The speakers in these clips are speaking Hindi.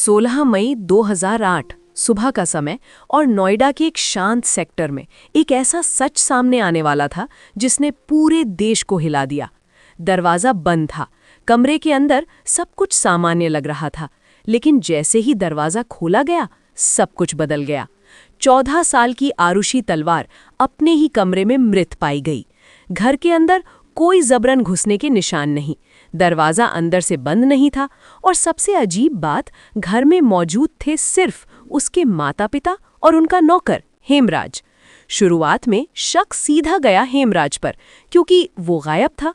16 मई 2008 सुबह का समय और नोएडा के एक शांत सेक्टर में एक ऐसा सच सामने आने वाला था जिसने पूरे देश को हिला दिया। दरवाज़ा बंद था, कमरे के अंदर सब कुछ सामान्य लग रहा था, लेकिन जैसे ही दरवाज़ा खोला गया सब कुछ बदल गया। 14 साल की आरुषि तलवार अपने ही कमरे में मृत पाई गई। घर के अंदर कोई जबरन घुसने के निशान नहीं, दरवाज़ा अंदर से बंद नहीं था और सबसे अजीब बात, घर में मौजूद थे सिर्फ उसके माता पिता और उनका नौकर हेमराज। शुरुआत में शक सीधा गया हेमराज पर क्योंकि वो गायब था।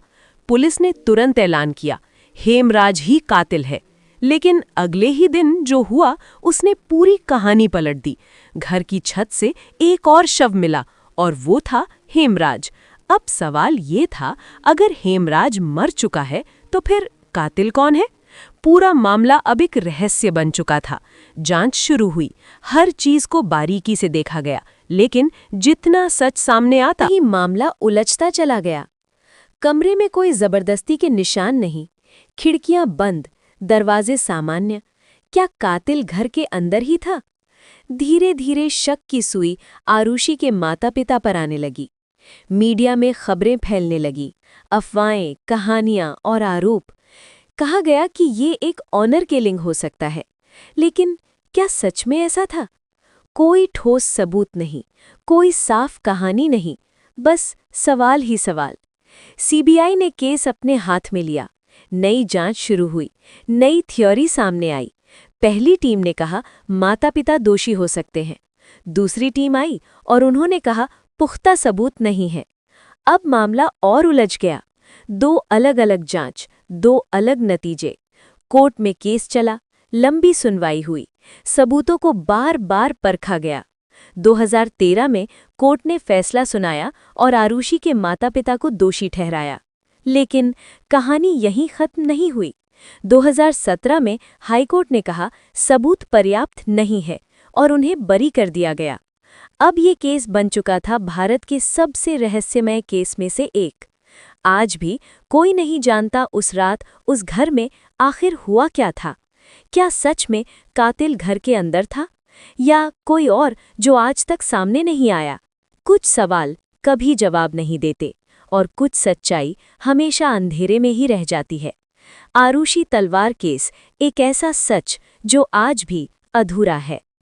पुलिस ने तुरंत ऐलान किया, हेमराज ही कातिल है। लेकिन अगले ही दिन जो हुआ उसने पूरी कहानी पलट दी। घर की छत से एक और शव मिला और वो था हेमराज। अब सवाल ये था, अगर हेमराज मर चुका है तो फिर कातिल कौन है? पूरा मामला अब एक रहस्य बन चुका था। जांच शुरू हुई, हर चीज को बारीकी से देखा गया, लेकिन जितना सच सामने आता ही मामला उलझता चला गया। कमरे में कोई जबरदस्ती के निशान नहीं, खिड़कियां बंद, दरवाजे सामान्य। क्या कातिल घर के अंदर ही था? धीरे धीरे शक की सुई आरुषि के माता पिता पर आने लगी। मीडिया में खबरें फैलने लगी, अफवाहें, कहानियां और आरोप। कहा गया कि ये एक ऑनर किलिंग हो सकता है, लेकिन क्या सच में ऐसा था? कोई ठोस सबूत नहीं, कोई साफ कहानी नहीं, बस सवाल ही सवाल। सीबीआई ने केस अपने हाथ में लिया। नई जांच शुरू हुई, नई थ्योरी सामने आई। पहली टीम ने कहा माता पिता दोषी हो सकते हैं। दूसरी टीम आई और उन्होंने कहा पुख्ता सबूत नहीं है। अब मामला और उलझ गया। दो अलग अलग जांच, दो अलग नतीजे। कोर्ट में केस चला, लंबी सुनवाई हुई, सबूतों को बार बार परखा गया। 2013 में कोर्ट ने फैसला सुनाया और आरुषि के माता पिता को दोषी ठहराया। लेकिन कहानी यहीं खत्म नहीं हुई। 2017 में हाईकोर्ट ने कहा सबूत पर्याप्त नहीं है और उन्हें बरी कर दिया गया। अब ये केस बन चुका था भारत के सबसे रहस्यमय केस में से एक। आज भी कोई नहीं जानता उस रात उस घर में आखिर हुआ क्या था। क्या सच में कातिल घर के अंदर था या कोई और जो आज तक सामने नहीं आया? कुछ सवाल कभी जवाब नहीं देते और कुछ सच्चाई हमेशा अंधेरे में ही रह जाती है। आरुषि तलवार केस एक ऐसा सच जो आज भी अधूरा है।